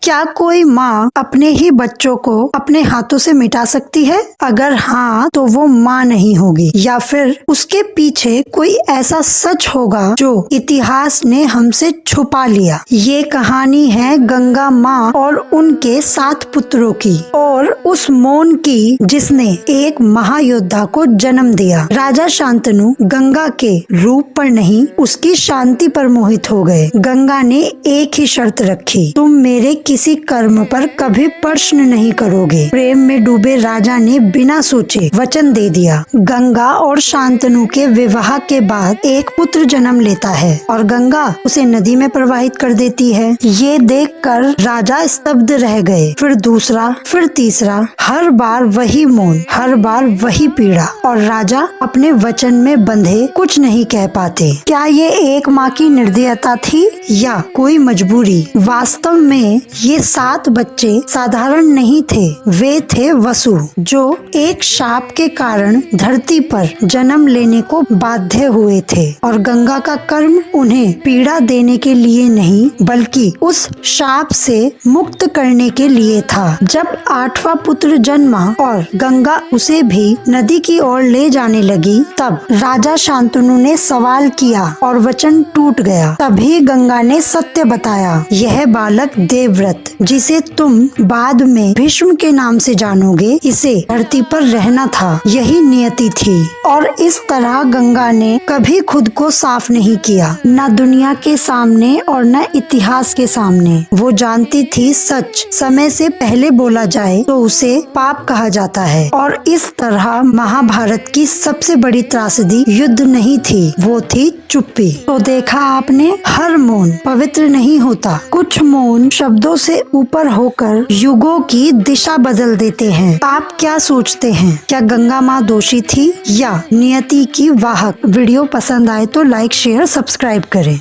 क्या कोई माँ अपने ही बच्चों को अपने हाथों से मिटा सकती है? अगर हाँ तो वो माँ नहीं होगी, या फिर उसके पीछे कोई ऐसा सच होगा जो इतिहास ने हमसे छुपा लिया। ये कहानी है गंगा माँ और उनके 7 पुत्रों की, और उस मोन की जिसने एक महायोद्धा को जन्म दिया। राजा शांतनु गंगा के रूप पर नहीं, उसकी शांति पर मोहित हो गए। गंगा ने एक ही शर्त रखी, तुम मेरे किसी कर्म पर कभी प्रश्न नहीं करोगे। प्रेम में डूबे राजा ने बिना सोचे वचन दे दिया। गंगा और शांतनु के विवाह के बाद एक पुत्र जन्म लेता है और गंगा उसे नदी में प्रवाहित कर देती है। ये देखकर राजा स्तब्ध रह गए। फिर दूसरा, फिर तीसरा, हर बार वही मौन, हर बार वही पीड़ा, और राजा अपने वचन में बंधे कुछ नहीं कह पाते। क्या ये एक माँ की निर्दयता थी या कोई मजबूरी? वास्तव में ये 7 बच्चे साधारण नहीं थे, वे थे वसु, जो एक शाप के कारण धरती पर जन्म लेने को बाध्य हुए थे। और गंगा का कर्म उन्हें पीड़ा देने के लिए नहीं, बल्कि उस शाप से मुक्त करने के लिए था। जब 8वां पुत्र जन्मा और गंगा उसे भी नदी की ओर ले जाने लगी, तब राजा शांतनु ने सवाल किया और वचन टूट गया। तभी गंगा ने सत्य बताया, यह बालक देवव्रत, जिसे तुम बाद में भीष्म के नाम से जानोगे, इसे धरती पर रहना था, यही नियति थी। और इस तरह गंगा ने कभी खुद को साफ नहीं किया, न दुनिया के सामने और न इतिहास के सामने। वो जानती थी सच समय से पहले बोला जाए तो उसे पाप कहा जाता है। और इस तरह महाभारत की सबसे बड़ी त्रासदी युद्ध नहीं थी, वो थी चुप्पी। तो देखा आपने, हर मौन पवित्र नहीं होता। कुछ मौन शब्दों से ऊपर होकर युगों की दिशा बदल देते हैं। आप क्या सोचते हैं? क्या गंगा माँ दोषी थी या नियति की वाहक? वीडियो पसंद आए तो लाइक, शेयर, सब्सक्राइब करें।